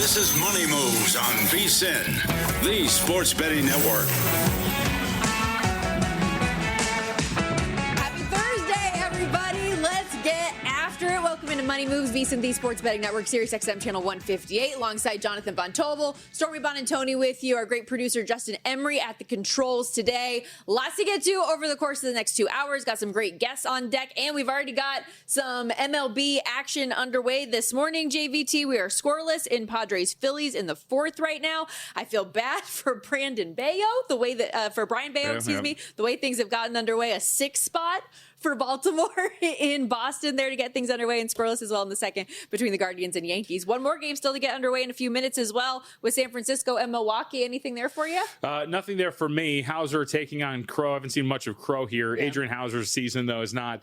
This is Money Moves on VSiN, the sports betting network. Happy Thursday, everybody. Let's get after it. Welcome into Money Moves, VSiN, the sports betting network, Sirius XM channel 158, alongside Jonathan Von Tobel, Stormy Buonantony with you, our great producer Justin Emery at the controls today. Lots to get to over the course of the next 2 hours. Got some great guests on deck, and we've already got some MLB action underway this morning. JVT, we are scoreless in Padres Phillies in the fourth right now. I feel bad for Brandon Bayo, the way that for Brian Bayo, the way things have gotten underway. A 6 spot for Baltimore in Boston there to get things underway, and scoreless as well in the second between the Guardians and Yankees. One more game still to get underway in a few minutes as well with San Francisco and Milwaukee. Anything there for you? Nothing there for me. Hauser taking on Crow. I haven't seen much of Crow here. Yeah. Adrian Hauser's season, though, is not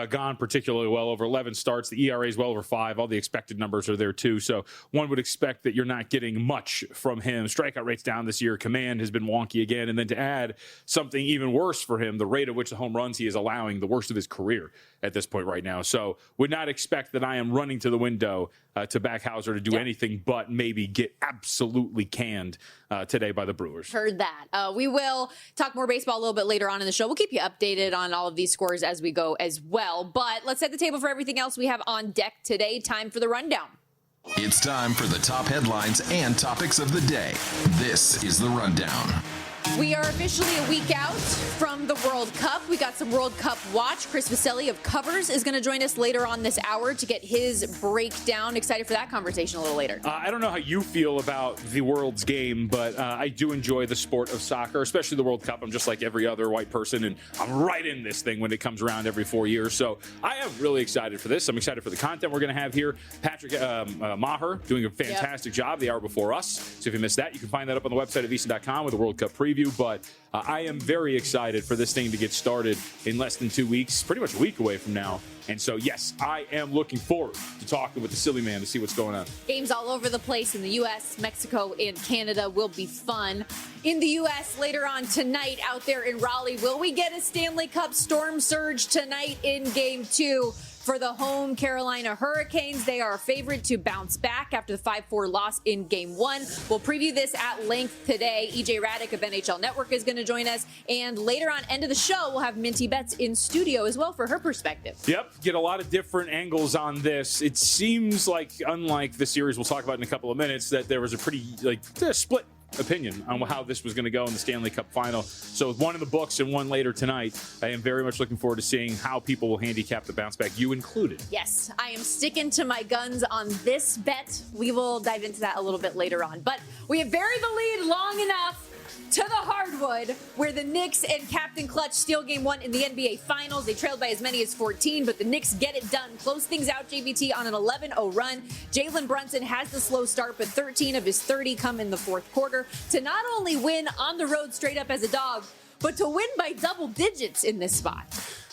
gone particularly well. Over 11 starts. The ERA is well over 5. All the expected numbers are there, too. So one would expect that you're not getting much from him. Strikeout rate's down this year. Command has been wonky again. And then to add something even worse for him, the rate at which the home runs he is allowing, the worst of his career at this point right now. So would not expect that I am running to the window to back Hauser to do anything but maybe get absolutely canned today by the Brewers. Heard that. We will talk more baseball a little bit later on in the show. We'll keep you updated on all of these scores as we go as well. But let's set the table for everything else we have on deck today. Time for the rundown. It's time for the top headlines and topics of the day. This is the rundown. We are officially a week out from the World Cup. We got some World Cup watch. Chris Vasile of Covers is going to join us later on this hour to get his breakdown. Excited for that conversation a little later. I don't know how you feel about the world's game, but I do enjoy the sport of soccer, especially the World Cup. I'm just like every other white person, and I'm right in this thing when it comes around every 4 years. So I am really excited for this. I'm excited for the content we're going to have here. Patrick Maher doing a fantastic job the hour before us. So if you missed that, you can find that up on the website at VSiN.com with the World Cup preview. But I am very excited for this thing to get started in less than 2 weeks, pretty much a week away from now. And so, yes, I am looking forward to talking with the silly man to see what's going on. Games all over the place in the U.S., Mexico, and Canada will be fun. In the U.S. later on tonight out there in Raleigh, will we get a Stanley Cup storm surge tonight in Game 2? For the home Carolina Hurricanes, they are a favorite to bounce back after the 5-4 loss in Game 1. We'll preview this at length today. EJ Hradek of NHL Network is going to join us. And later on, end of the show, we'll have Minty Betts in studio as well for her perspective. Yep, get a lot of different angles on this. It seems like, unlike the series we'll talk about in a couple of minutes, that there was a pretty split opinion on how this was going to go in the Stanley Cup final. So with one in the books and one later tonight, I am very much looking forward to seeing how people will handicap the bounce back, you included. Yes, I am sticking to my guns on this bet. We will dive into that a little bit later on. But we have buried the lead long enough to the hardwood, where the Knicks and Captain Clutch steal Game 1 in the NBA Finals. They trailed by as many as 14, but the Knicks get it done. Close things out, JVT, on an 11-0 run. Jalen Brunson has the slow start, but 13 of his 30 come in the fourth quarter to not only win on the road straight up as a dog, but to win by double digits in this spot.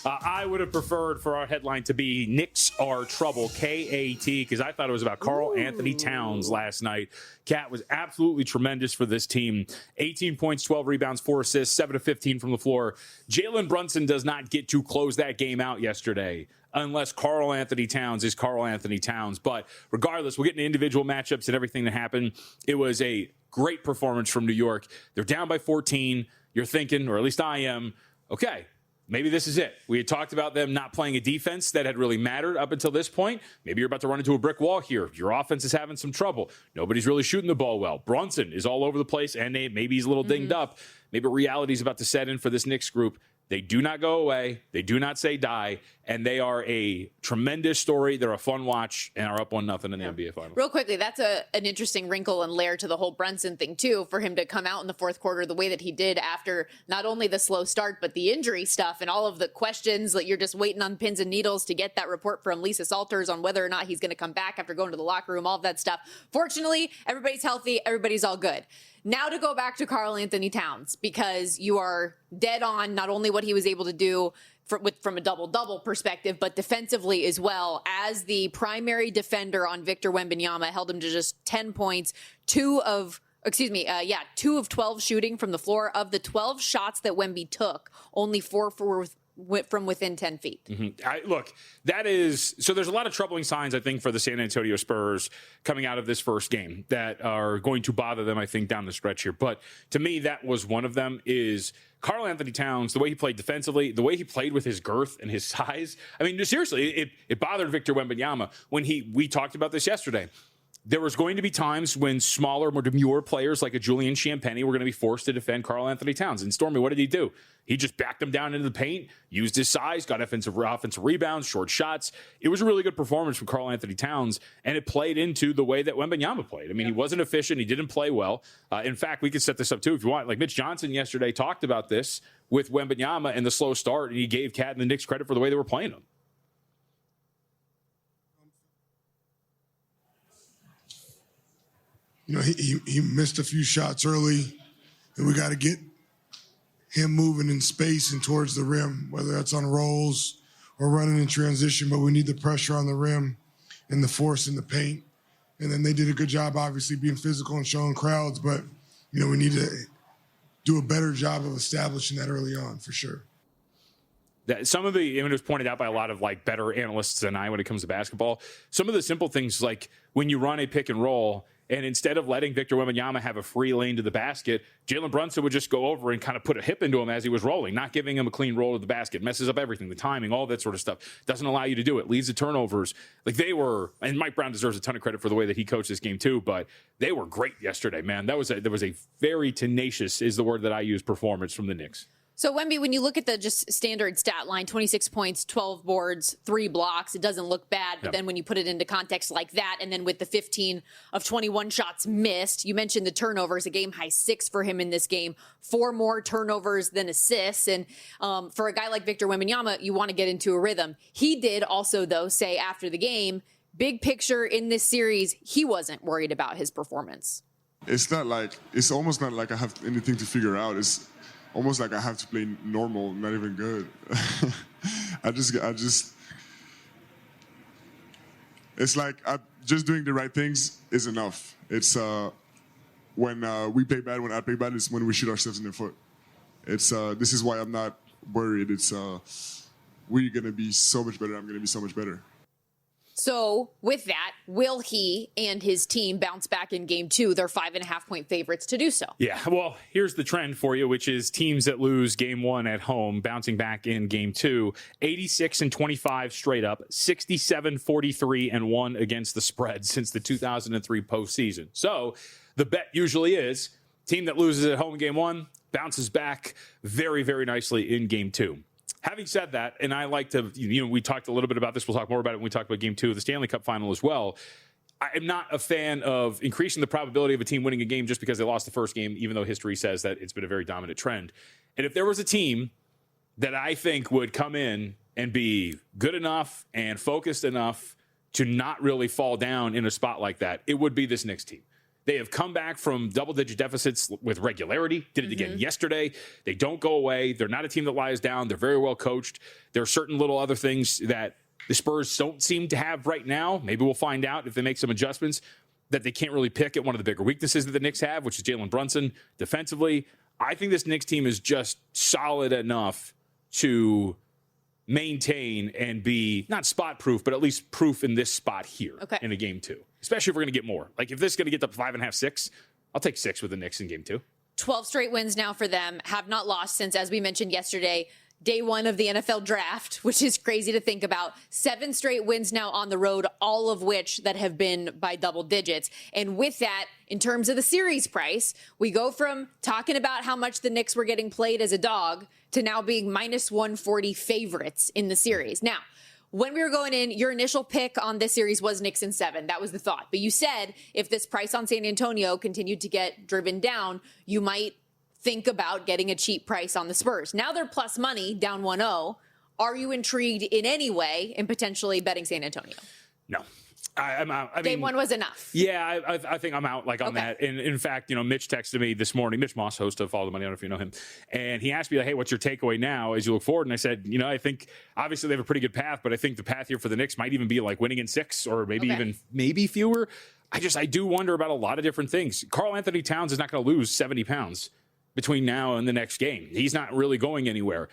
I would have preferred for our headline to be Knicks are trouble, K-A-T, because I thought it was about Karl Anthony Towns last night. Cat was absolutely tremendous for this team. 18 points, 12 rebounds, 4 assists, 7 of 15 from the floor. Jalen Brunson does not get to close that game out yesterday unless Karl Anthony Towns is Karl Anthony Towns. But regardless, we'll get into individual matchups and everything that happened. It was a great performance from New York. They're down by 14. You're thinking, or at least I am, okay, maybe this is it. We had talked about them not playing a defense that had really mattered up until this point. Maybe you're about to run into a brick wall here. Your offense is having some trouble. Nobody's really shooting the ball well. Brunson is all over the place, and maybe he's a little dinged up. Maybe reality is about to set in for this Knicks group. They do not go away. They do not say die. And they are a tremendous story. They're a fun watch and are up 1-0 in the NBA Finals. Real quickly, that's an interesting wrinkle and layer to the whole Brunson thing, too, for him to come out in the fourth quarter the way that he did after not only the slow start, but the injury stuff and all of the questions that you're just waiting on pins and needles to get that report from Lisa Salters on whether or not he's going to come back after going to the locker room, all of that stuff. Fortunately, everybody's healthy. Everybody's all good. Now to go back to Karl Anthony Towns, because you are dead on not only what he was able to do from a double-double perspective, but defensively as well. As the primary defender on Victor Wembanyama, held him to just 10 points, 2 of 12 shooting from the floor. Of the 12 shots that Wemby took, only 4 were from within 10 feet. Look, that is so. There's a lot of troubling signs, I think, for the San Antonio Spurs coming out of this first game that are going to bother them, I think, down the stretch here. But to me, that was one of them. Is Karl-Anthony Towns, the way he played defensively, the way he played with his girth and his size. I mean, seriously, it bothered Victor Wembanyama when we talked about this yesterday. There was going to be times when smaller, more demure players like a Julian Champagny were going to be forced to defend Karl-Anthony Towns. And Stormy, what did he do? He just backed him down into the paint, used his size, got offensive rebounds, short shots. It was a really good performance from Karl-Anthony Towns, and it played into the way that Wembanyama played. I mean, he wasn't efficient. He didn't play well. In fact, we could set this up, too, if you want. Like Mitch Johnson yesterday talked about this with Wembanyama and the slow start, and he gave Cat and the Knicks credit for the way they were playing him. You know, he missed a few shots early, and we got to get him moving in space and towards the rim, whether that's on rolls or running in transition, but we need the pressure on the rim and the force in the paint. And then they did a good job, obviously, being physical and showing crowds, but, you know, we need to do a better job of establishing that early on, for sure. Some of the, it was pointed out by a lot of like better analysts than I when it comes to basketball, some of the simple things like when you run a pick and roll, and instead of letting Victor Wembanyama have a free lane to the basket, Jalen Brunson would just go over and kind of put a hip into him as he was rolling, not giving him a clean roll to the basket. Messes up everything, the timing, all that sort of stuff. Doesn't allow you to do it. Leads to turnovers. Like they were, and Mike Brown deserves a ton of credit for the way that he coached this game too, but they were great yesterday, man. There was a very tenacious, is the word that I use, performance from the Knicks. So, Wemby, when you look at the just standard stat line, 26 points, 12 boards, 3 blocks, it doesn't look bad. But then when you put it into context like that, and then with the 15 of 21 shots missed, you mentioned the turnovers, a game-high 6 for him in this game, 4 more turnovers than assists. And for a guy like Victor Wembanyama, you want to get into a rhythm. He did also, though, say after the game, big picture in this series, he wasn't worried about his performance. It's almost not like I have anything to figure out. It's almost like I have to play normal, not even good. It's like just doing the right things is enough. It's when we play bad, when I play bad, it's when we shoot ourselves in the foot. It's this is why I'm not worried. It's we're going to be so much better. I'm going to be so much better. So with that, will he and his team bounce back in game 2? They're 5.5-point favorites to do so. Yeah, well, here's the trend for you, which is teams that lose game 1 at home bouncing back in game 2. 86-25 straight up, 67-43-1 against the spread since the 2003 postseason. So the bet usually is team that loses at home in game 1 bounces back very, very nicely in game 2. Having said that, and I like to, we talked a little bit about this. We'll talk more about it when we talk about game 2 of the Stanley Cup final as well. I am not a fan of increasing the probability of a team winning a game just because they lost the first game, even though history says that it's been a very dominant trend. And if there was a team that I think would come in and be good enough and focused enough to not really fall down in a spot like that, it would be this Knicks team. They have come back from double-digit deficits with regularity. Did it again yesterday. They don't go away. They're not a team that lies down. They're very well coached. There are certain little other things that the Spurs don't seem to have right now. Maybe we'll find out if they make some adjustments that they can't really pick at one of the bigger weaknesses that the Knicks have, which is Jalen Brunson defensively. I think this Knicks team is just solid enough to maintain and be not spot proof, but at least proof in this spot here in a game 2, especially if we're going to get more. Like if this is going to get to 5.5, 6, I'll take 6 with the Knicks in game 2. 12 straight wins now for them, have not lost since, as we mentioned yesterday, day 1 of the NFL draft, which is crazy to think about. 7 straight wins now on the road, all of which that have been by double digits. And with that, in terms of the series price, we go from talking about how much the Knicks were getting played as a dog to now being minus 140 favorites in the series. Now, when we were going in, your initial pick on this series was Knicks in 7. That was the thought. But you said if this price on San Antonio continued to get driven down, you might think about getting a cheap price on the Spurs. Now they're plus money, down 1-0. Are you intrigued in any way in potentially betting San Antonio? No. I'm out. Game 1 was enough. Yeah, I think I'm out on that. And in fact, Mitch texted me this morning, Mitch Moss, host of Follow the Money, I don't know if you know him. And he asked me, like, hey, what's your takeaway now as you look forward? And I said, I think obviously they have a pretty good path, but I think the path here for the Knicks might even be like winning in 6 or maybe fewer. I do wonder about a lot of different things. Karl-Anthony Towns is not going to lose 70 pounds between now and the next game. He's not really going anywhere.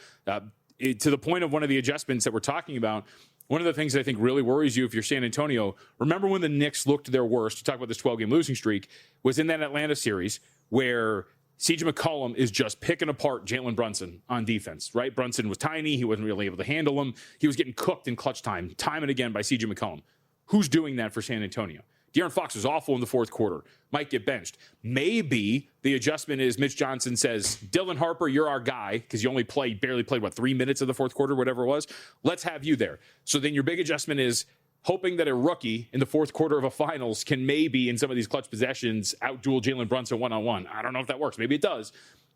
to the point of one of the adjustments that we're talking about, one of the things that I think really worries you if you're San Antonio, remember when the Knicks looked their worst, you talk about this 12-game losing streak, was in that Atlanta series where CJ McCollum is just picking apart Jalen Brunson on defense, right? Brunson was tiny. He wasn't really able to handle him. He was getting cooked in clutch time and again by CJ McCollum. Who's doing that for San Antonio? De'Aaron Fox was awful in the fourth quarter. Might get benched. Maybe the adjustment is Mitch Johnson says, Dylan Harper, you're our guy, because you only barely played, 3 minutes of the fourth quarter, whatever it was. Let's have you there. So then your big adjustment is hoping that a rookie in the fourth quarter of a finals can maybe, in some of these clutch possessions, outduel Jalen Brunson one-on-one. I don't know if that works. Maybe it does.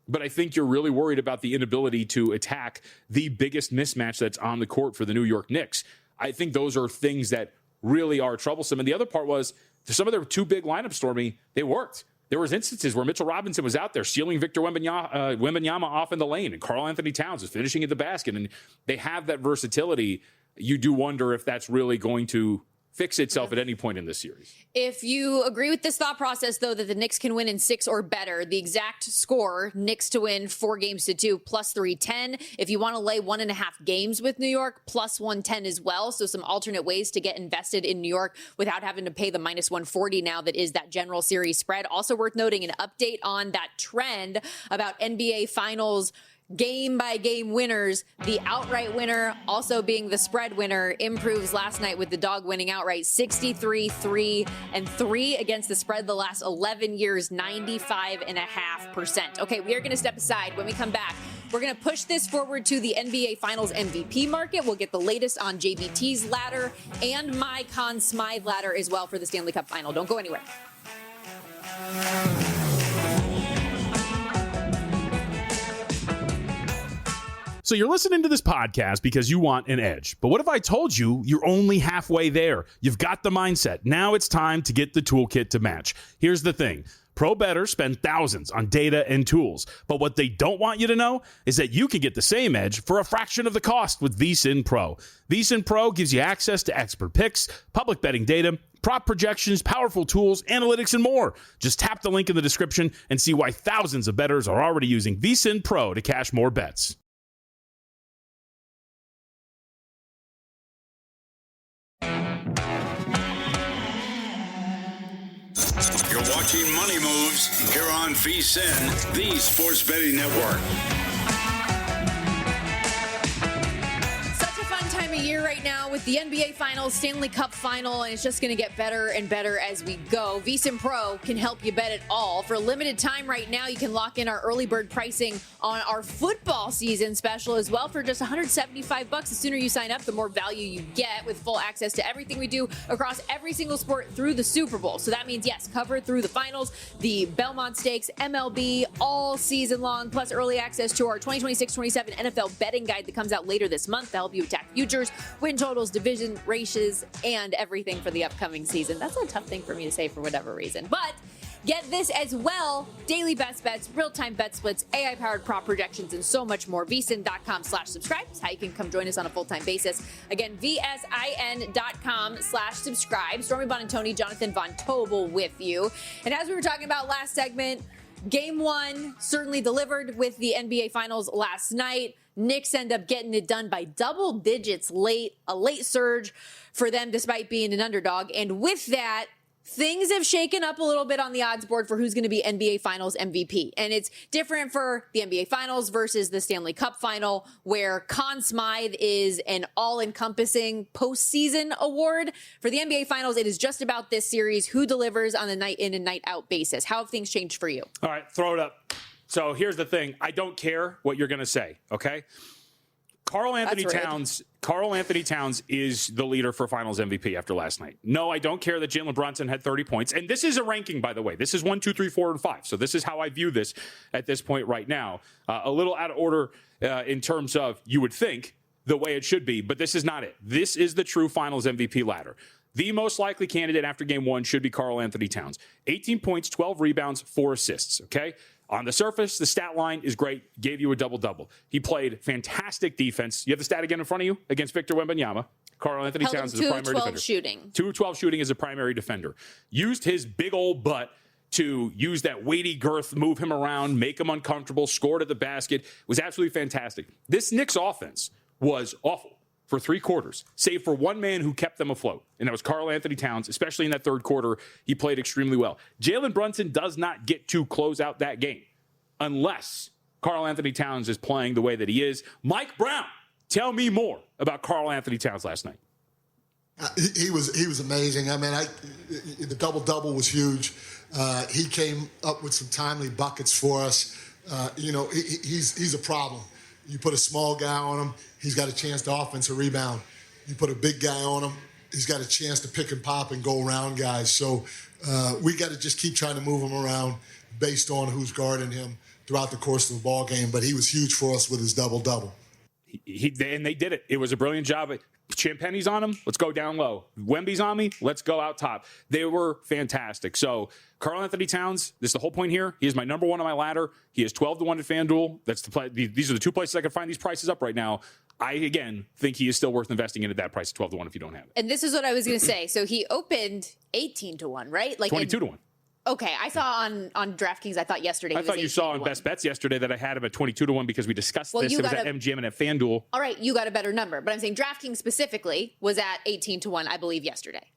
But I think you're really worried about the inability to attack the biggest mismatch that's on the court for the New York Knicks. I think those are things that really are troublesome. And the other part was, some of their two big lineups, Stormy, they worked. There was instances where Mitchell Robinson was out there stealing Victor Wembanyama off in the lane, and Karl Anthony Towns is finishing at the basket. And they have that versatility. You do wonder if that's really going to fix itself at any point in this series. If you agree with this thought process, though, that the Knicks can win in 6 or better, the exact score, Knicks to win 4-2, plus 310. If you want to lay 1.5 games with New York, plus 110 as well. So some alternate ways to get invested in New York without having to pay the minus 140 now that is that general series spread. Also worth noting an update on that trend about NBA Finals game-by-game winners. The outright winner also being the spread winner improves last night with the dog winning outright 63-3-3 against the spread the last 11 years, 95.5%. Okay, we are going to step aside. When we come back, we're going to push this forward to the NBA Finals MVP market. We'll get the latest on JVT's ladder and my Conn Smythe ladder as well for the Stanley Cup Final. Don't go anywhere. So you're listening to this podcast because you want an edge. But what if I told you you're only halfway there? You've got the mindset. Now it's time to get the toolkit to match. Here's the thing. Pro bettors spend thousands on data and tools. But what they don't want you to know is that you can get the same edge for a fraction of the cost with VSiN Pro. VSiN Pro gives you access to expert picks, public betting data, prop projections, powerful tools, analytics, and more. Just tap the link in the description and see why thousands of bettors are already using VSiN Pro to cash more bets. You're watching Money Moves here on VSiN, the Sports Betting Network. Such a fun time of year right now with the NBA Finals, Stanley Cup Final, and it's just going to get better and better as we go. VSiN Pro can help you bet it all. For a limited time right now, you can lock in our early bird pricing on our football season special as well for just $175. The sooner you sign up, the more value you get with full access to everything we do across every single sport through the Super Bowl. So that means, yes, cover through the finals, the Belmont Stakes, MLB, all season long, plus early access to our 2026-27 NFL betting guide that comes out later this month to help you attack futures, win totals, division, races, and everything for the upcoming season. That's a tough thing for me to say for whatever reason. But get this as well. Daily best bets, real-time bet splits, AI-powered prop projections, and so much more. VSiN.com/subscribe is how you can come join us on a full-time basis. Again, VSIN.com/subscribe. Stormy Buonantony, Jonathan Von Tobel with you. And as we were talking about last segment, Game 1 certainly delivered with the NBA Finals last night. Knicks end up getting it done by double digits late, a late surge for them despite being an underdog. And with that, things have shaken up a little bit on the odds board for who's going to be NBA Finals MVP. And it's different for the NBA Finals versus the Stanley Cup Final, where Conn Smythe is an all-encompassing postseason award. For the NBA Finals, it is just about this series, who delivers on a night in and night out basis. How have things changed for you? All right, throw it up. So here's the thing. I don't care what you're going to say, okay? Karl Anthony Towns is the leader for Finals MVP after last night. No, I don't care that Jalen Brunson had 30 points. And this is a ranking, by the way. This is 1, 2, 3, 4, and 5. So this is how I view this at this point right now. A little out of order in terms of, you would think, the way it should be. But this is not it. This is the true Finals MVP ladder. The most likely candidate after Game 1 should be Karl Anthony Towns. 18 points, 12 rebounds, 4 assists, okay? On the surface, the stat line is great. Gave you a double-double. He played fantastic defense. You have the stat again in front of you against Victor Wembanyama. Karl Anthony Towns is a primary defender. 2 of 12 shooting. 2 of 12 shooting as a primary defender. Used his big old butt to use that weighty girth, move him around, make him uncomfortable, scored at the basket. It was absolutely fantastic. This Knicks offense was awful for 3 quarters, save for one man who kept them afloat, and that was Karl-Anthony Towns, especially in that third quarter. He played extremely well. Jalen Brunson does not get to close out that game unless Karl-Anthony Towns is playing the way that he is. Mike Brown, tell me more about Karl-Anthony Towns last night. He was amazing. I mean, the double-double was huge. He came up with some timely buckets for us. He's a problem. You put a small guy on him, he's got a chance to offensive rebound. You put a big guy on him, he's got a chance to pick and pop and go around guys. So we got to just keep trying to move him around based on who's guarding him throughout the course of the ball game. But he was huge for us with his double-double. And they did it. It was a brilliant job. Champagne's on him. Let's go down low. Wemby's on me. Let's go out top. They were fantastic. So Karl-Anthony Towns, this is the whole point here. He is my number 1 on my ladder. He is 12-1 at FanDuel. That's the play. These are the 2 places I can find these prices up right now. I, again, think he is still worth investing in at that price, 12-1 if you don't have it. And this is what I was going to say. So he opened 18-1, right? Like 22-1. Okay, I saw on DraftKings, I thought yesterday. I thought you saw on Best Bets yesterday that I had him at 22-1 because we discussed this. It was at MGM and at FanDuel. All right, you got a better number. But I'm saying DraftKings specifically was at 18-1, I believe, yesterday.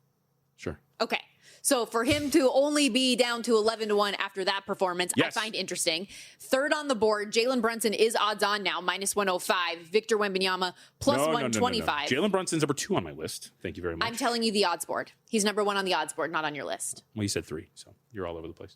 Sure. Okay. So for him to only be down to 11-1 after that performance, yes. I find interesting. Third on the board, Jalen Brunson is odds on now, -105. Victor Wembanyama, +125. Jalen Brunson's number 2 on my list. Thank you very much. I'm telling you the odds board. He's number 1 on the odds board, not on your list. Well, you said 3, so you're all over the place.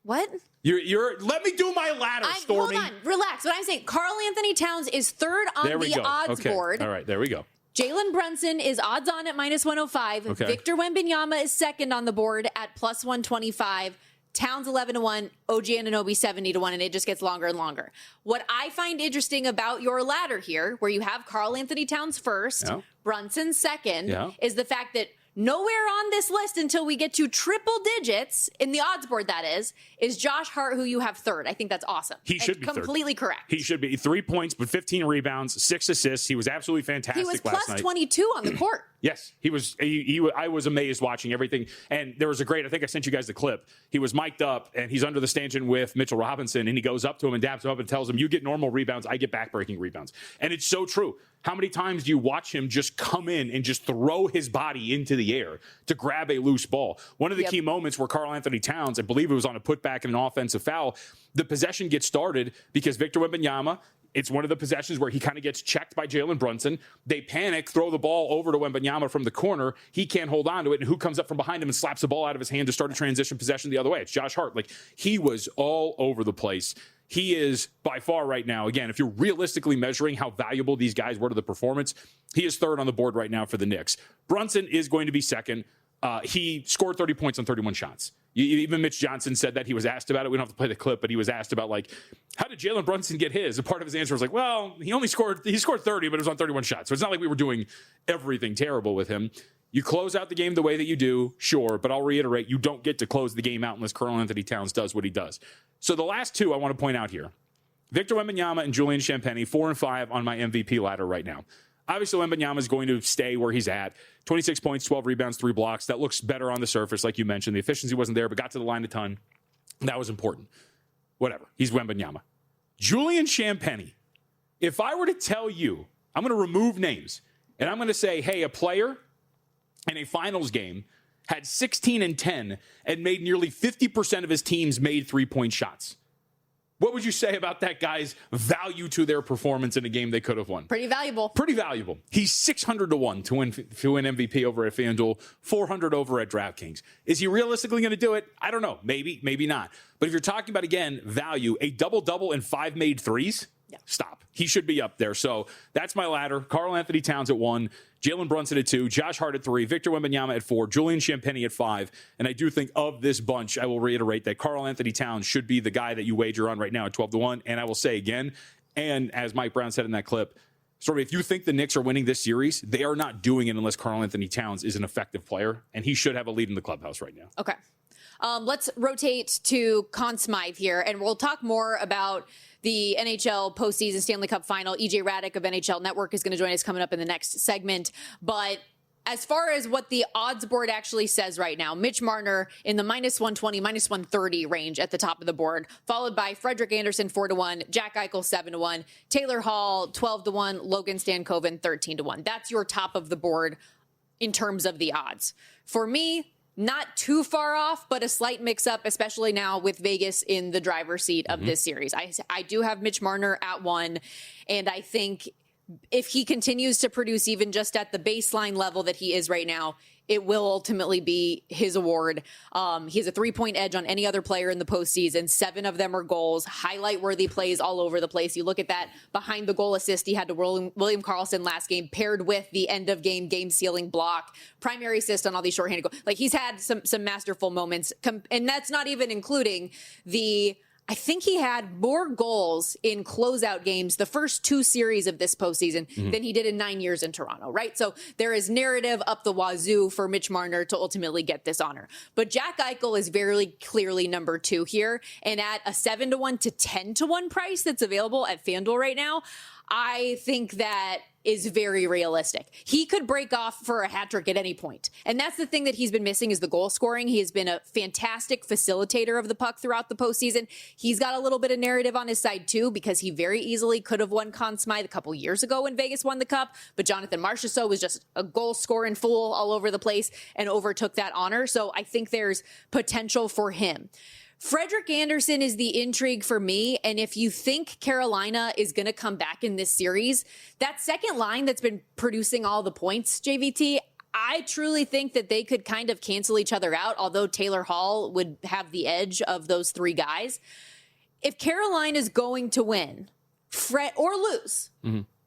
What? You're. Let me do my ladder, Stormy. Hold on, relax. What I'm saying, Karl-Anthony Towns is third on the odds board. All right, there we go. Jalen Brunson is odds on at -105. Okay. Victor Wembanyama is second on the board at +125. Towns 11-1, OG Anunoby 70-1, and it just gets longer and longer. What I find interesting about your ladder here, where you have Karl-Anthony Towns first, Brunson second, is the fact that nowhere on this list until we get to triple digits in the odds board, that is Josh Hart, who you have third. I think that's awesome. He should be completely third. Correct. He should be 3 points, but 15 rebounds, 6 assists. He was absolutely fantastic. He was last night. +22 on the court. Yes, he was. I was amazed watching everything. And there was a great, I think I sent you guys the clip. He was mic'd up and he's under the stanchion with Mitchell Robinson, and he goes up to him and daps him up and tells him, "You get normal rebounds, I get backbreaking rebounds." And it's so true. How many times do you watch him just come in and just throw his body into the air to grab a loose ball? One of the key moments where Karl-Anthony Towns, I believe it was on a putback and an offensive foul, the possession gets started because Victor Wembanyama, it's one of the possessions where he kind of gets checked by Jalen Brunson. They panic, throw the ball over to Wembanyama from the corner. He can't hold on to it. And who comes up from behind him and slaps the ball out of his hand to start a transition possession the other way? It's Josh Hart. Like, he was all over the place. He is by far right now, again, if you're realistically measuring how valuable these guys were to the performance, he is third on the board right now for the Knicks. Brunson is going to be second. He scored 30 points on 31 shots. Even Mitch Johnson said that. He was asked about it. We don't have to play the clip, but he was asked about, like, how did Jalen Brunson get his? And part of his answer was like, well, he scored 30, but it was on 31 shots. So it's not like we were doing everything terrible with him. You close out the game the way that you do, sure, but I'll reiterate, you don't get to close the game out unless Karl-Anthony Towns does what he does. So the last 2 I want to point out here, Victor Wembanyama and Julian Champagnie, 4 and 5 on my MVP ladder right now. Obviously, Wembanyama is going to stay where he's at. 26 points, 12 rebounds, 3 blocks. That looks better on the surface, like you mentioned. The efficiency wasn't there, but got to the line a ton. That was important. Whatever. He's Wembanyama. Julian Champagnie, if I were to tell you, I'm going to remove names, and I'm going to say, hey, a player in a finals game had 16 and 10 and made nearly 50% of his teams made 3-point shots. What would you say about that guy's value to their performance in a game they could have won? Pretty valuable. Pretty valuable. He's 600-1 to win MVP over at FanDuel, 400 over at DraftKings. Is he realistically going to do it? I don't know. Maybe, maybe not. But if you're talking about, again, value, a double-double and 5 made threes, stop. He should be up there. So that's my ladder. Karl-Anthony Towns at 1, Jalen Brunson at 2, Josh Hart at 3, Victor Wembanyama at 4, Julian Champagnie at 5. And I do think of this bunch, I will reiterate that Karl-Anthony Towns should be the guy that you wager on right now at 12-1. And I will say again, and as Mike Brown said in that clip, Stormy, if you think the Knicks are winning this series, they are not doing it unless Karl-Anthony Towns is an effective player. And he should have a lead in the clubhouse right now. Okay. Let's rotate to Conn Smythe here, and we'll talk more about the NHL postseason Stanley Cup final. EJ Hradek of NHL Network is going to join us coming up in the next segment. But as far as what the odds board actually says right now, Mitch Marner in the -120, -130 range at the top of the board, followed by Frederik Andersen 4-1, Jack Eichel 7-1, Taylor Hall 12-1, Logan Stankoven 13-1. That's your top of the board in terms of the odds. For me, not too far off, but a slight mix-up, especially now with Vegas in the driver's seat of this series. I do have Mitch Marner at 1, and I think if he continues to produce even just at the baseline level that he is right now, it will ultimately be his award. He has a 3-point edge on any other player in the postseason. 7 of them are goals, highlight-worthy plays all over the place. You look at that behind the goal assist he had to William Karlsson last game, paired with the end-of-game, game-sealing block, primary assist on all these shorthanded goals. Like, he's had some masterful moments, and that's not even including I think he had more goals in closeout games the first 2 series of this postseason than he did in 9 years in Toronto, right? So there is narrative up the wazoo for Mitch Marner to ultimately get this honor. But Jack Eichel is very clearly number 2 here. And at a 7-1 to 10-1 price that's available at FanDuel right now, I think that is very realistic. He could break off for a hat trick at any point. And that's the thing that he's been missing is the goal scoring. He has been a fantastic facilitator of the puck throughout the postseason. He's got a little bit of narrative on his side too, because he very easily could have won Conn Smythe a couple years ago when Vegas won the Cup, but Jonathan Marchessault was just a goal scoring fool all over the place and overtook that honor. So I think there's potential for him. Frederik Andersen is the intrigue for me, and if you think Carolina is going to come back in this series, that second line that's been producing all the points, JVT, I truly think that they could kind of cancel each other out, although Taylor Hall would have the edge of those 3 guys. If Carolina is going to win or lose,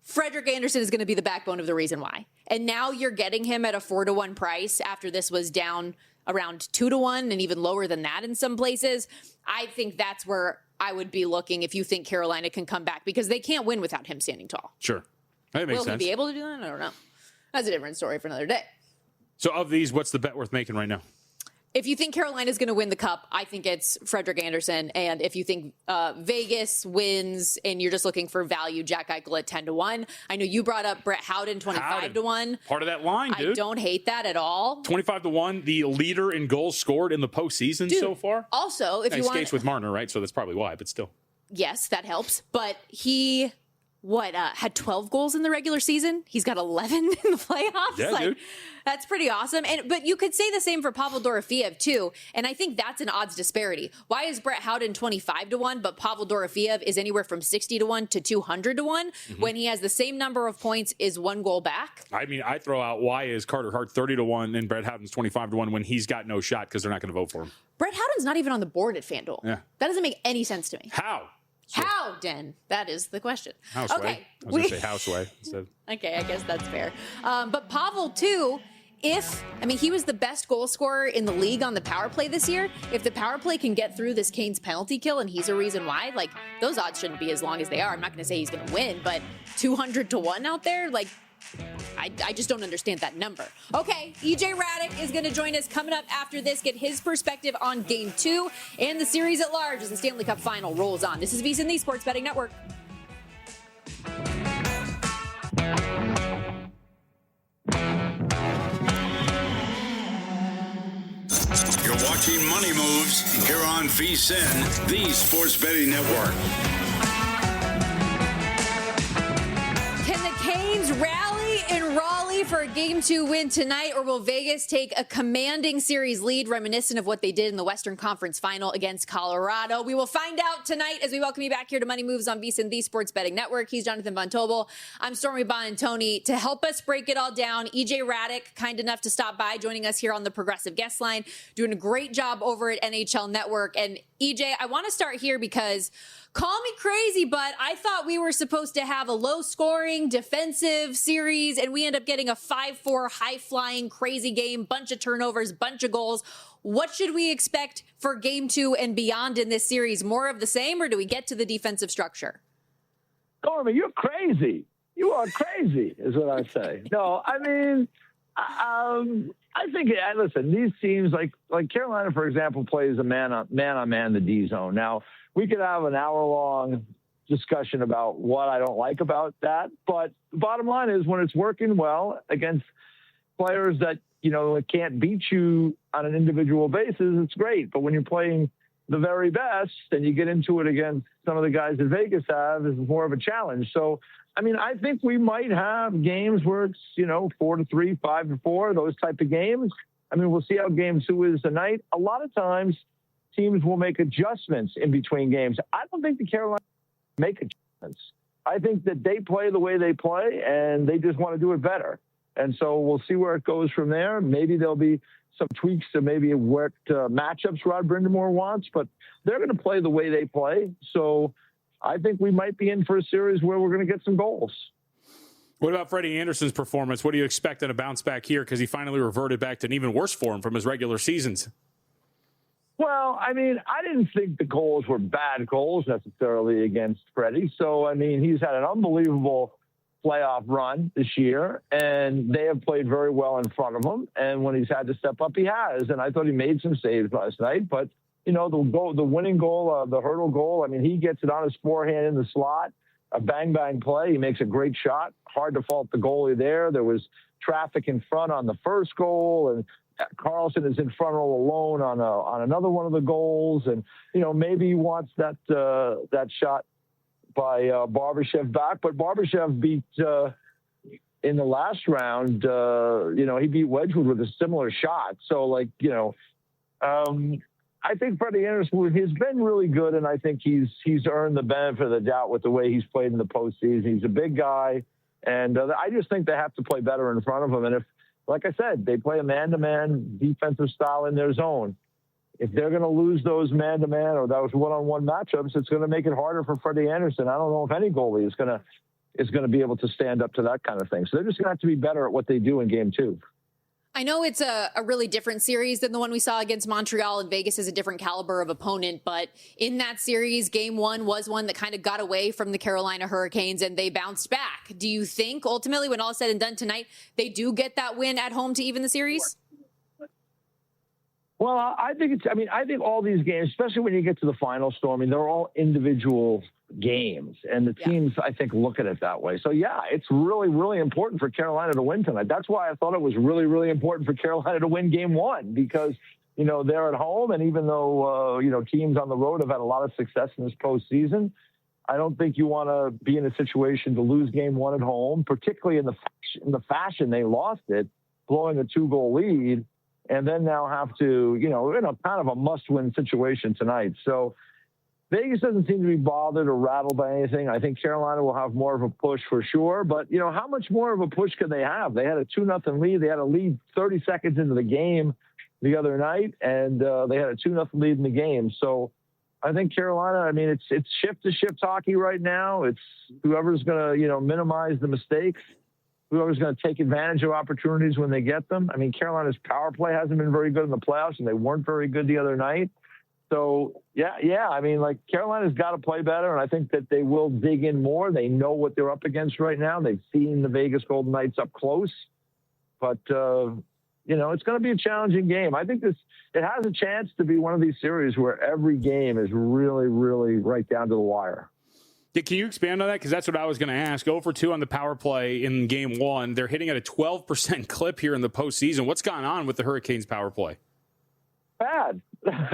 Frederik Andersen is going to be the backbone of the reason why. And now you're getting him at a 4-1 price after this was down around 2-1 and even lower than that in some places. I think that's where I would be looking if you think Carolina can come back, because they can't win without him standing tall. Sure. That makes sense. Will he be able to do that? I don't know. That's a different story for another day. So of these, what's the bet worth making right now? If you think Carolina is going to win the Cup, I think it's Frederik Andersen. And if you think Vegas wins and you're just looking for value, Jack Eichel at 10-1. I know you brought up Brett Howden 25-1. Part of that line, dude. I don't hate that at all. 25-1, the leader in goals scored in the postseason so far. Also, if he you want, skates with Marner, right? So that's probably why. But still, yes, that helps. But he had 12 goals in the regular season. He's got 11 in the playoffs. Yeah, dude. That's pretty awesome. But you could say the same for Pavel Dorofeev too. And I think that's an odds disparity. Why is Brett Howden 25-1, but Pavel Dorofeev is anywhere from 60-1 to 200-1 when he has the same number of points, is 1 goal back? I mean, I throw out, why is Carter Hart 30-1 and Brett Howden's 25-1 when he's got no shot because they're not going to vote for him? Brett Howden's not even on the board at FanDuel. Yeah. That doesn't make any sense to me. How? How, Den? That is the question. Houseway. Okay. I was going to say Houseway instead. Okay, I guess that's fair. But Pavel, too, he was the best goal scorer in the league on the power play this year. If the power play can get through this Kane's penalty kill and he's a reason why, those odds shouldn't be as long as they are. I'm not going to say he's going to win, but 200-1 out there, I just don't understand that number. Okay, EJ Hradek is going to join us coming up after this, get his perspective on Game 2 and the series at large as the Stanley Cup Final rolls on. This is VSiN, the Sports Betting Network. You're watching Money Moves here on VSiN, the Sports Betting Network. Can the Canes rally in Raleigh for a Game 2 win tonight, or will Vegas take a commanding series lead reminiscent of what they did in the Western Conference Final against Colorado? We will find out tonight as we welcome you back here to Money Moves on VSiN, the Sports Betting Network. He's Jonathan Von Tobel. I'm Stormy Buonantony. To help us break it all down, EJ Hradek, kind enough to stop by, joining us here on the Progressive Guest Line, doing a great job over at NHL Network. And EJ, I want to start here because, call me crazy, but I thought we were supposed to have a low-scoring, defensive series, and we end up getting a 5-4 high-flying, crazy game, bunch of turnovers, bunch of goals. What should we expect for Game 2 and beyond in this series? More of the same, or do we get to the defensive structure? Stormy, you're crazy. You are crazy, is what I say. No, I mean, I think, listen, these teams, like Carolina, for example, plays a man-on-man, the D zone. Now, we could have an hour-long discussion about what I don't like about that, but the bottom line is when it's working well against players that, can't beat you on an individual basis, it's great. But when you're playing the very best and you get into it against some of the guys that Vegas have, is more of a challenge. So, I think we might have games where it's, 4-3, 5-4, those type of games. We'll see how game 2 is tonight. A lot of times teams will make adjustments in between games. I don't think the Carolina make adjustments. I think that they play the way they play and they just want to do it better. And so we'll see where it goes from there. Maybe there'll be some tweaks to maybe what matchups Rod Brindamore wants, but they're going to play the way they play. So I think we might be in for a series where we're going to get some goals. What about Freddie Anderson's performance? What do you expect in a bounce back here? Because he finally reverted back to an even worse form from his regular seasons. Well, I didn't think the goals were bad goals necessarily against Freddie. So, he's had an unbelievable playoff run this year, and they have played very well in front of him. And when he's had to step up, he has. And I thought he made some saves last night. But, the winning goal, the hurdle goal, he gets it on his forehand in the slot, a bang-bang play. He makes a great shot. Hard to fault the goalie there. There was traffic in front on the first goal, and Carlson is in front all alone on another one of the goals. And, maybe he wants that shot by Barbashev back, but Barbashev beat in the last round, he beat Wedgwood with a similar shot. So I think Freddie Anderson has been really good, and I think he's earned the benefit of the doubt with the way he's played in the postseason. He's a big guy, and I just think they have to play better in front of him. And if, like I said, they play a man-to-man defensive style in their zone, if they're going to lose those man-to-man or those one-on-one matchups, it's going to make it harder for Freddie Anderson. I don't know if any goalie is going to be able to stand up to that kind of thing. So they're just going to have to be better at what they do in game 2. I know it's a really different series than the one we saw against Montreal, and Vegas is a different caliber of opponent. But in that series, game 1 was one that kind of got away from the Carolina Hurricanes, and they bounced back. Do you think ultimately, when all is said and done tonight, they do get that win at home to even the series? Well, I think I think all these games, especially when you get to the final, Stormy, they're all individual games, and the teams, I think, look at it that way. So, it's really, really important for Carolina to win tonight. That's why I thought it was really, really important for Carolina to win game 1, because, they're at home, and even though, teams on the road have had a lot of success in this postseason, I don't think you want to be in a situation to lose game 1 at home, particularly in the fashion they lost it, blowing a 2-goal lead, and then now have to, in a kind of a must-win situation tonight. So Vegas doesn't seem to be bothered or rattled by anything. I think Carolina will have more of a push for sure. But, how much more of a push can they have? They had a 2-0 lead. They had a lead 30 seconds into the game the other night, and they had a 2-0 lead in the game. So I think Carolina, it's shift-to-shift hockey right now. It's whoever's going to, minimize the mistakes, whoever's going to take advantage of opportunities when they get them. Carolina's power play hasn't been very good in the playoffs, and they weren't very good the other night. So, Carolina's got to play better, and I think that they will dig in more. They know what they're up against right now. They've seen the Vegas Golden Knights up close. But, it's going to be a challenging game. I think it has a chance to be one of these series where every game is really, really right down to the wire. Yeah, can you expand on that? Because that's what I was going to ask. 0 for 2 on the power play in game 1. They're hitting at a 12% clip here in the postseason. What's gone on with the Hurricanes' power play? Bad. I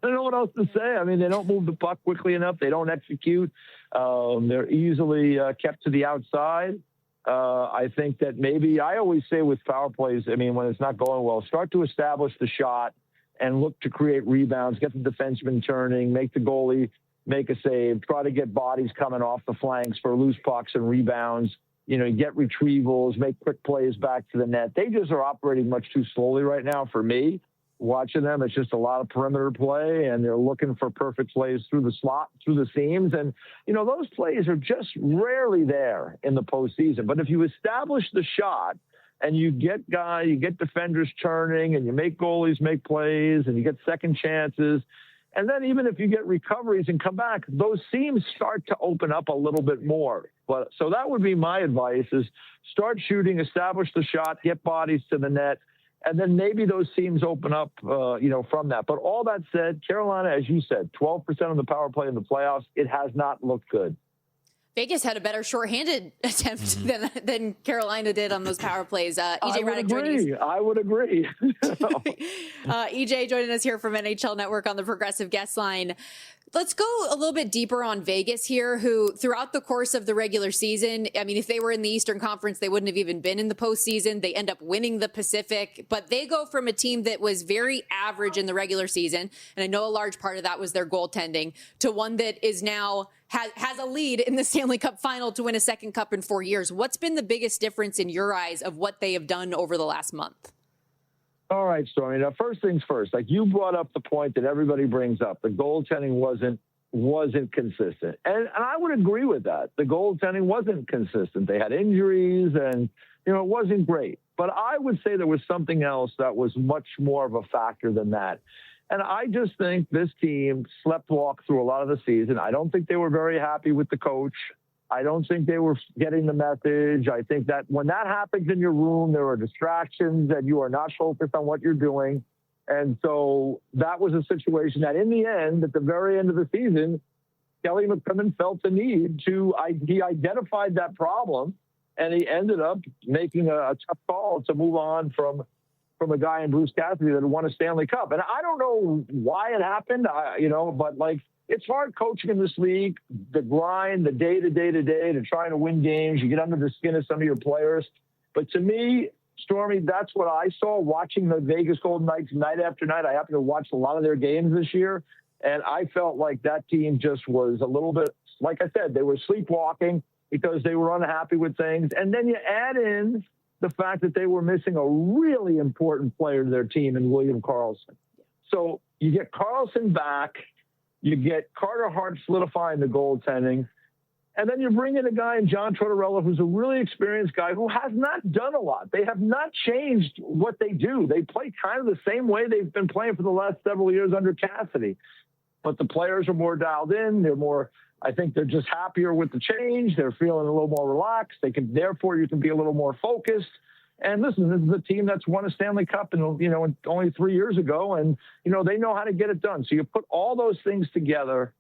don't know what else to say. They don't move the puck quickly enough. They don't execute. They're easily kept to the outside. I think that maybe I always say with power plays, when it's not going well, start to establish the shot and look to create rebounds, get the defenseman turning, make the goalie make a save, try to get bodies coming off the flanks for loose pucks and rebounds, get retrievals, make quick plays back to the net. They just are operating much too slowly right now for me. Watching them, it's just a lot of perimeter play, and they're looking for perfect plays through the slot, through the seams. And, those plays are just rarely there in the postseason. But if you establish the shot and you get defenders turning, and you make goalies make plays, and you get second chances, and then even if you get recoveries and come back, those seams start to open up a little bit more. But so that would be my advice: is start shooting, establish the shot, get bodies to the net, and then maybe those seams open up, from that. But all that said, Carolina, as you said, 12% of the power play in the playoffs, it has not looked good. Vegas had a better shorthanded attempt than Carolina did on those power plays. EJ Hradek joining us. I would agree. EJ joining us here from NHL Network on the Progressive Guest Line. Let's go a little bit deeper on Vegas here, who throughout the course of the regular season, I mean, if they were in the Eastern Conference, they wouldn't have even been in the postseason. They end up winning the Pacific, but they go from a team that was very average in the regular season, and I know a large part of that was their goaltending, to one that is now has a lead in the Stanley Cup final to win a second cup in 4 years. What's been the biggest difference in your eyes of what they have done over the last month? All right, Stormy. Now, first things first, like you brought up the point that everybody brings up. The goaltending wasn't consistent. And I would agree with that. The goaltending wasn't consistent. They had injuries and, it wasn't great. But I would say there was something else that was much more of a factor than that. And I just think this team sleptwalked through a lot of the season. I don't think they were very happy with the coach. I don't think they were getting the message. I think that when that happens in your room, there are distractions and you are not focused on what you're doing. And so that was a situation that in the end, at the very end of the season, Kelly McCrimmon felt the need to, he identified that problem and he ended up making a tough call to move on from a guy in Bruce Cassidy that had won a Stanley Cup. And I don't know why it happened, but like, it's hard coaching in this league, the grind, the day to trying to win games. You get under the skin of some of your players. But to me, Stormy, that's what I saw watching the Vegas Golden Knights night after night. I happened to watch a lot of their games this year, and I felt like that team just was a little bit, like I said, they were sleepwalking because they were unhappy with things. And then you add in the fact that they were missing a really important player to their team in William Karlsson. So you get Karlsson back. You get Carter Hart solidifying the goaltending, and then you bring in a guy in John Tortorella who's a really experienced guy who has not done a lot. They have not changed what they do. They play kind of the same way they've been playing for the last several years under Cassidy. But the players are more dialed in. I think they're just happier with the change. They're feeling a little more relaxed. Therefore, you can be a little more focused. And listen, this is a team that's won a Stanley Cup only 3 years ago. And, they know how to get it done. So you put all those things together.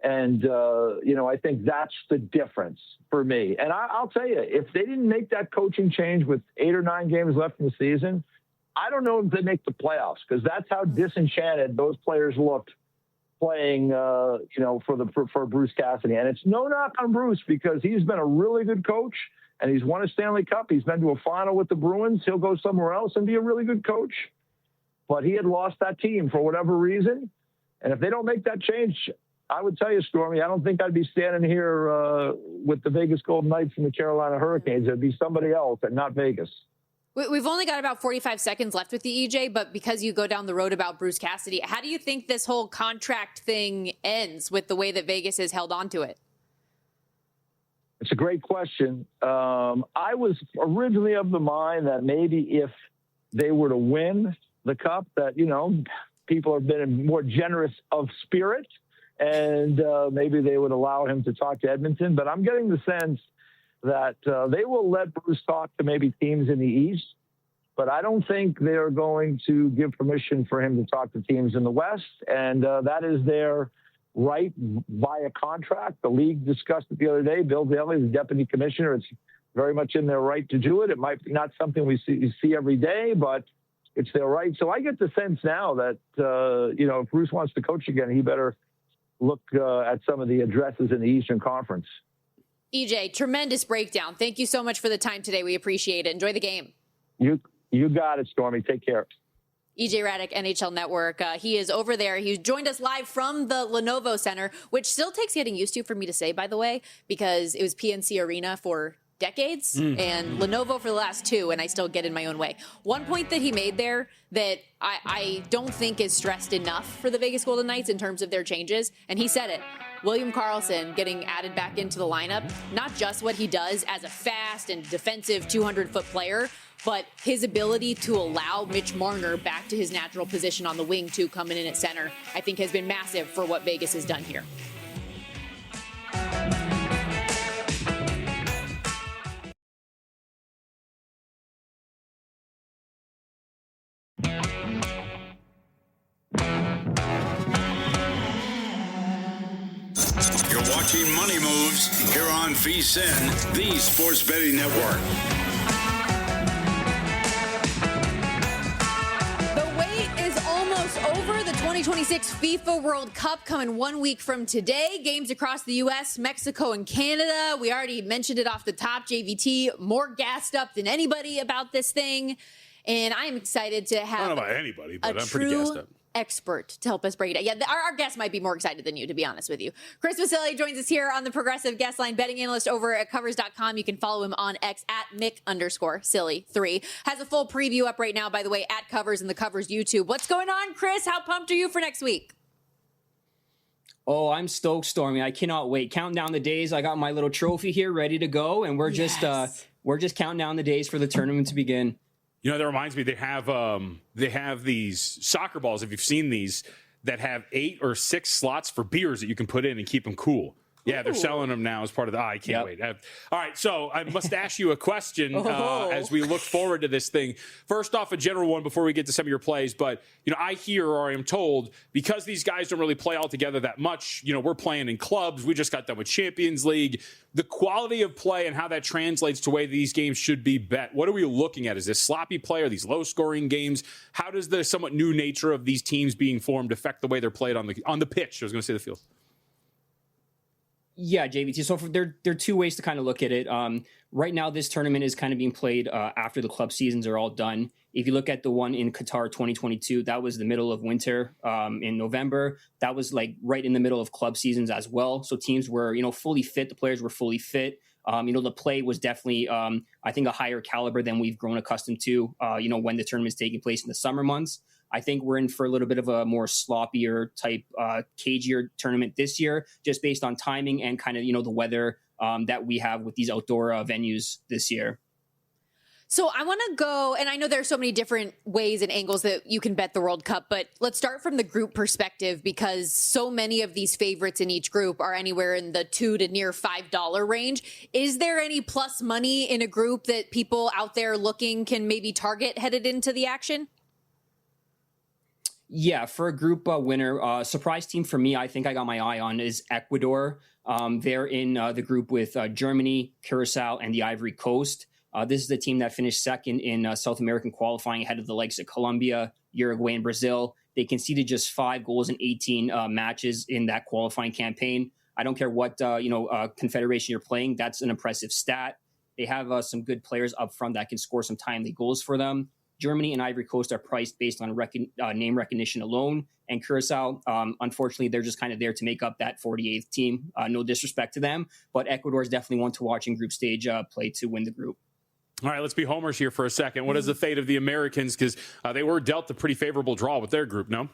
And, I think that's the difference for me. And I'll tell you, if they didn't make that coaching change with 8 or 9 games left in the season, I don't know if they make the playoffs, because that's how disenchanted those players looked playing, for Bruce Cassidy. And it's no knock on Bruce, because he's been a really good coach. And he's won a Stanley Cup. He's been to a final with the Bruins. He'll go somewhere else and be a really good coach. But he had lost that team for whatever reason. And if they don't make that change, I would tell you, Stormy, I don't think I'd be standing here with the Vegas Golden Knights and the Carolina Hurricanes. It'd be somebody else and not Vegas. We've only got about 45 seconds left with the EJ, but because you go down the road about Bruce Cassidy, how do you think this whole contract thing ends with the way that Vegas has held on to it? It's a great question. I was originally of the mind that maybe if they were to win the cup, that, people have been more generous of spirit, and maybe they would allow him to talk to Edmonton. But I'm getting the sense that they will let Bruce talk to maybe teams in the East, but I don't think they're going to give permission for him to talk to teams in the West. And that is their right via contract. The league discussed it the other day. Bill Daly, the deputy commissioner, it's very much in their right to do it. It might be not something we see every day, but it's their right. So I get the sense now that, if Bruce wants to coach again, he better look at some of the addresses in the Eastern Conference. EJ, tremendous breakdown. Thank you so much for the time today. We appreciate it. Enjoy the game. You got it, Stormy. Take care. EJ Hradek, NHL Network. He is over there. He joined us live from the Lenovo Center, which still takes getting used to for me to say, by the way, because it was PNC Arena for decades and Lenovo for the last 2, and I still get in my own way. One point that he made there that I don't think is stressed enough for the Vegas Golden Knights in terms of their changes, and he said it, William Karlsson getting added back into the lineup, not just what he does as a fast and defensive 200-foot player, but his ability to allow Mitch Marner back to his natural position on the wing, too, coming in at center, I think has been massive for what Vegas has done here. You're watching Money Moves here on VSiN, the Sports Betting Network. The wait is almost over. The 2026 FIFA World Cup coming 1 week from today. Games across the U.S., Mexico, and Canada. We already mentioned it off the top. JVT more gassed up than anybody about this thing. And I am excited to have I don't know about anybody, but I'm pretty gassed up. Expert to help us break it down. Yeah, our guest might be more excited than you, to be honest with you. Chris Vasile joins us here on the Progressive Guest Line, betting analyst over at covers.com. You can follow him on X at Mick_Silly3. Has a full preview up right now, by the way, at Covers and the Covers YouTube. What's going on, Chris? How pumped are you for next week? Oh, I'm stoked, Stormy. I cannot wait. Counting down the days. I got my little trophy here ready to go, and we're just counting down the days for the tournament to begin. You know, that reminds me, they have these soccer balls, if you've seen these, that have 8 or 6 slots for beers that you can put in and keep them cool. Yeah, they're selling them now as part of the... I can't wait. All right, so I must ask you a question as we look forward to this thing. First off, a general one before we get to some of your plays. But, you know, I hear or I am told, because these guys don't really play all together that much, you know, we're playing in clubs. We just got done with Champions League. The quality of play and how that translates to the way these games should be bet. What are we looking at? Is this sloppy play? Are these low-scoring games? How does the somewhat new nature of these teams being formed affect the way they're played on the pitch? I was going to say the field. Yeah, JVT. So there are two ways to kind of look at it. Right now, this tournament is kind of being played after the club seasons are all done. If you look at the one in Qatar 2022, that was the middle of winter in November. That was like right in the middle of club seasons as well. So teams were, you know, fully fit. The players were fully fit. You know, the play was definitely, I think, a higher caliber than we've grown accustomed to, you know, when the tournament's taking place in the summer months. I think we're in for a little bit of a more sloppier type, cagier tournament this year, just based on timing and kind of, you know, the weather that we have with these outdoor venues this year. So I want to go, and I know there are so many different ways and angles that you can bet the World Cup, but let's start from the group perspective, because so many of these favorites in each group are anywhere in the $2 to near $5 range. Is there any plus money in a group that people out there looking can maybe target headed into the action? Yeah, for a group winner, surprise team for me, I think I got my eye on is Ecuador. They're in the group with Germany, Curacao, and the Ivory Coast. This is the team that finished second in South American qualifying ahead of the likes of Colombia, Uruguay, and Brazil. They conceded just 5 goals in 18 matches in that qualifying campaign. I don't care what confederation you're playing. That's an impressive stat. They have some good players up front that can score some timely goals for them. Germany and Ivory Coast are priced based on name recognition alone. And Curacao, unfortunately, they're just kind of there to make up that 48th team. No disrespect to them, but Ecuador is definitely one to watch in group stage play to win the group. All right, let's be homers here for a second. What is the fate of the Americans? Because they were dealt a pretty favorable draw with their group, no?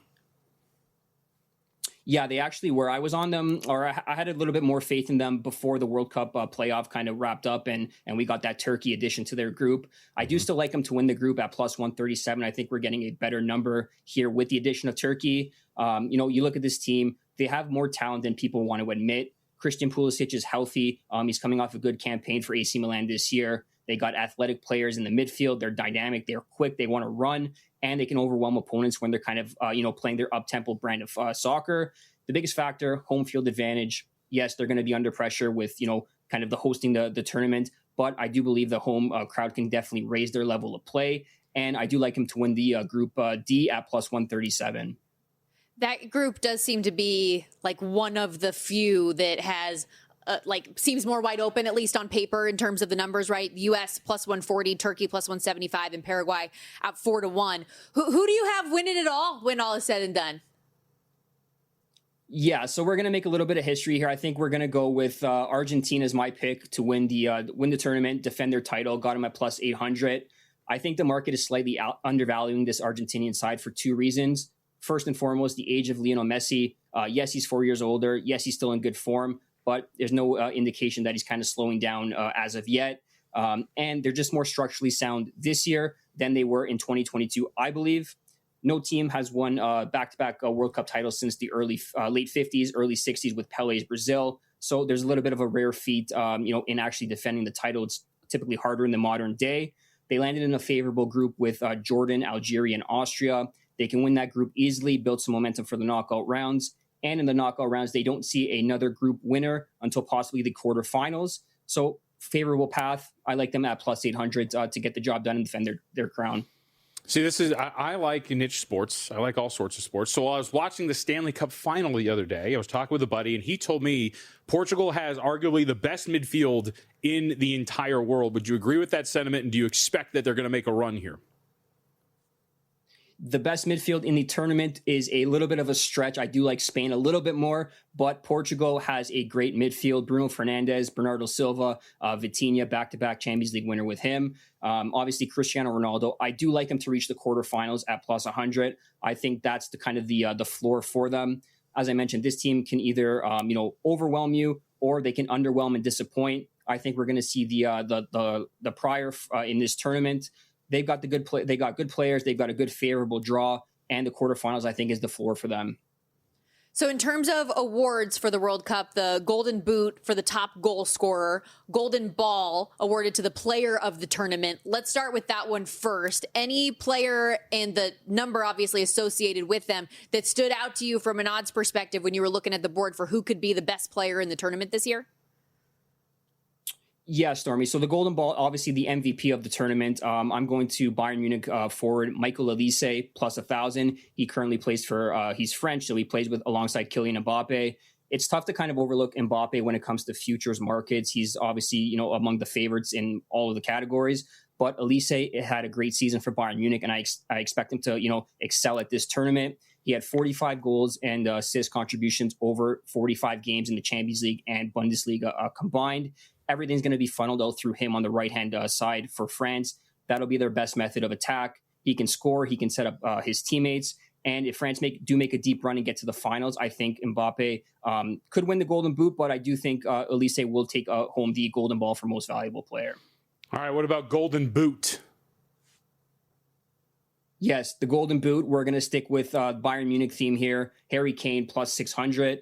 Yeah, they actually were. I was on them, or I had a little bit more faith in them before the World Cup playoff kind of wrapped up, and we got that Turkey addition to their group. I do still like them to win the group at plus 137. I think we're getting a better number here with the addition of Turkey. You know, you look at this team, they have more talent than people want to admit. Christian Pulisic is healthy. He's coming off a good campaign for AC Milan this year. They got athletic players in the midfield. They're dynamic. They're quick. They want to run, and they can overwhelm opponents when they're kind of, playing their up-tempo brand of soccer. The biggest factor, home field advantage. Yes, they're going to be under pressure with, kind of the hosting the tournament, but I do believe the home crowd can definitely raise their level of play, and I do like him to win the Group D at plus 137. That group does seem to be like one of the few that has seems more wide open, at least on paper, in terms of the numbers, right? U.S. plus 140, Turkey plus 175, and Paraguay at 4-1. Who do you have winning it all when all is said and done? Yeah, so we're going to make a little bit of history here. I think we're going to go with Argentina as my pick to win the tournament, defend their title, got them at plus 800. I think the market is slightly undervaluing this Argentinian side for 2 reasons. First and foremost, the age of Lionel Messi. Yes, he's 4 years older. Yes, he's still in good form, but there's no indication that he's kind of slowing down as of yet. And they're just more structurally sound this year than they were in 2022, I believe. No team has won back-to-back World Cup titles since the late 50s, early 60s with Pele's Brazil. So there's a little bit of a rare feat, in actually defending the title. It's typically harder in the modern day. They landed in a favorable group with Jordan, Algeria, and Austria. They can win that group easily, build some momentum for the knockout rounds. and in the knockout rounds, they don't see another group winner until possibly the quarterfinals. So favorable path. I like them at plus 800 to get the job done and defend their crown. See, I like niche sports. I like all sorts of sports. So while I was watching the Stanley Cup final the other day, I was talking with a buddy, and he told me Portugal has arguably the best midfield in the entire world. Would you agree with that sentiment, and do you expect that they're going to make a run here? The best midfield in the tournament is a little bit of a stretch. I do like Spain a little bit more, but Portugal has a great midfield. Bruno Fernandes, Bernardo Silva, Vitinha, back-to-back Champions League winner with him. Obviously, Cristiano Ronaldo. I do like him to reach the quarterfinals at plus 100. I think that's the kind of the floor for them. As I mentioned, this team can either overwhelm you, or they can underwhelm and disappoint. I think we're going to see the prior in this tournament. They've got they got good players. They've got a good favorable draw, and the quarterfinals, I think, is the floor for them. So in terms of awards for the World Cup, the Golden Boot for the top goal scorer, Golden Ball awarded to the player of the tournament. Let's start with that one first. Any player and the number obviously associated with them that stood out to you from an odds perspective when you were looking at the board for who could be the best player in the tournament this year? Yeah, Stormy. So the Golden Ball, obviously the MVP of the tournament. I'm going to Bayern Munich forward Michael Olise plus 1,000. He currently plays for, he's French, so he plays alongside Kylian Mbappe. It's tough to kind of overlook Mbappe when it comes to futures markets. He's obviously, among the favorites in all of the categories. But Olise had a great season for Bayern Munich, and I expect him to, excel at this tournament. He had 45 goals and assist contributions over 45 games in the Champions League and Bundesliga combined. Everything's going to be funneled out through him on the right-hand side for France. That'll be their best method of attack. He can score. He can set up his teammates. And if France do make a deep run and get to the finals, I think Mbappe could win the Golden Boot, but I do think Olise will take home the Golden Ball for most valuable player. All right, what about Golden Boot? Yes, the Golden Boot. We're going to stick with Bayern Munich theme here. Harry Kane plus 600.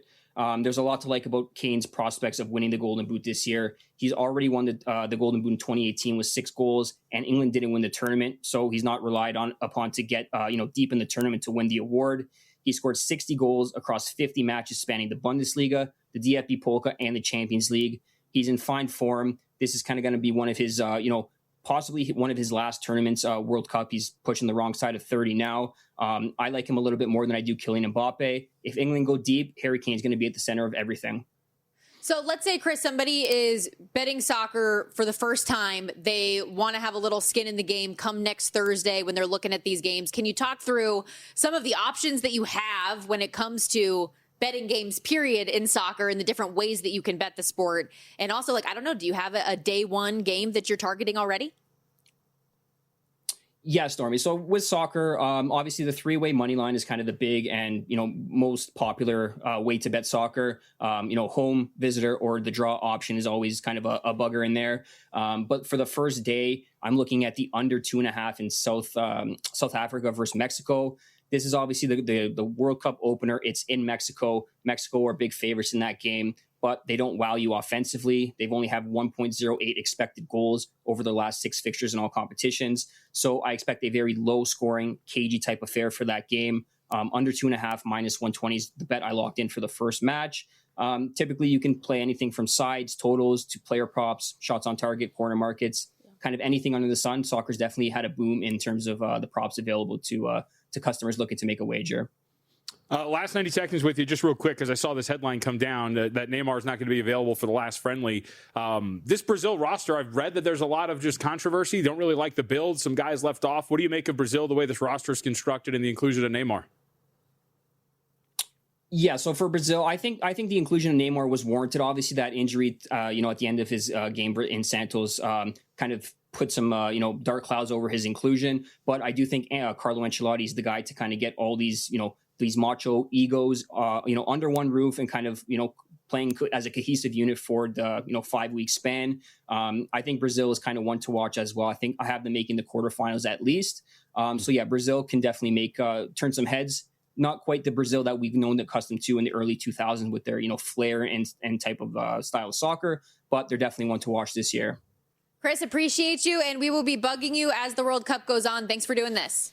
There's a lot to like about Kane's prospects of winning the Golden Boot this year. He's already won the Golden Boot in 2018 with 6 goals, and England didn't win the tournament, so he's not relied upon to get deep in the tournament to win the award. He scored 60 goals across 50 matches spanning the Bundesliga, the DFB Pokal, and the Champions League. He's in fine form. This is kind of going to be one of his, possibly one of his last tournaments, World Cup. He's pushing the wrong side of 30 now. I like him a little bit more than I do Kylian Mbappe. If England go deep, Harry Kane's going to be at the center of everything. So let's say, Chris, somebody is betting soccer for the first time. They want to have a little skin in the game come next Thursday when they're looking at these games. Can you talk through some of the options that you have when it comes to betting games, period, in soccer and the different ways that you can bet the sport? And also, do you have a day one game that you're targeting already? Yeah, Stormy. So with soccer, obviously the 3-way money line is kind of the big and, most popular way to bet soccer. Home, visitor, or the draw option is always kind of a bugger in there. But for the first day, I'm looking at the under 2.5 in South Africa versus Mexico. This is obviously the World Cup opener. It's in Mexico. Mexico are big favorites in that game, but they don't wow you offensively. They've only have 1.08 expected goals over the last 6 fixtures in all competitions. So I expect a very low-scoring, cagey type affair for that game. Under 2.5, minus 120 is the bet I locked in for the first match. Typically, you can play anything from sides, totals, to player props, shots on target, corner markets, kind of anything under the sun. Soccer's definitely had a boom in terms of the props available to customers looking to make a wager. Last 90 seconds with you, just real quick, because I saw this headline come down that Neymar is not going to be available for the last friendly. This Brazil roster, I've read that there's a lot of just controversy. Don't really like the build. Some guys left off. What do you make of Brazil, the way this roster is constructed, and the inclusion of Neymar? Yeah, so for Brazil, I think the inclusion of Neymar was warranted. Obviously, that injury, at the end of his game in Santos, kind of put some, dark clouds over his inclusion. But I do think Carlo Ancelotti is the guy to kind of get all these, these macho egos, under one roof and kind of, playing as a cohesive unit for the, 5-week span. I think Brazil is kind of one to watch as well. I think I have them making the quarterfinals at least. So yeah, Brazil can definitely turn some heads. Not quite the Brazil that we've known accustomed to in the early 2000s with their, flair and type of style of soccer, but they're definitely one to watch this year. Chris, appreciate you, and we will be bugging you as the World Cup goes on. Thanks for doing this.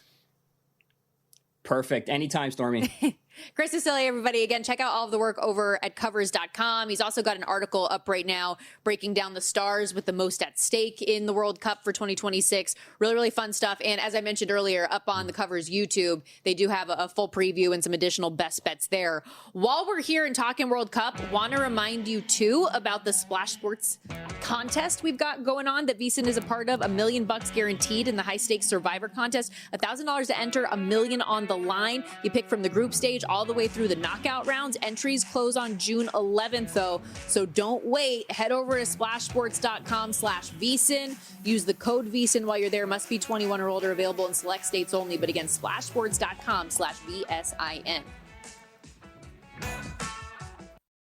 Perfect. Anytime, Stormy. Chris Vasile, everybody. Again, check out all of the work over at covers.com. He's also got an article up right now breaking down the stars with the most at stake in the World Cup for 2026. Really, really fun stuff. And as I mentioned earlier, up on the Covers YouTube, they do have a full preview and some additional best bets there. While we're here and talking World Cup, want to remind you, too, about the Splash Sports contest we've got going on that VSiN is a part of. $1 million guaranteed in the high-stakes Survivor contest. $1,000 to enter, $1 million on the line. You pick from the group stage all the way through the knockout rounds. Entries close on June 11th, though, so don't wait. Head over to splashsports.com/VSiN. Use the code VSiN while you're there. Must be 21 or older. Available in select states only. But again, splashsports.com/VSIN.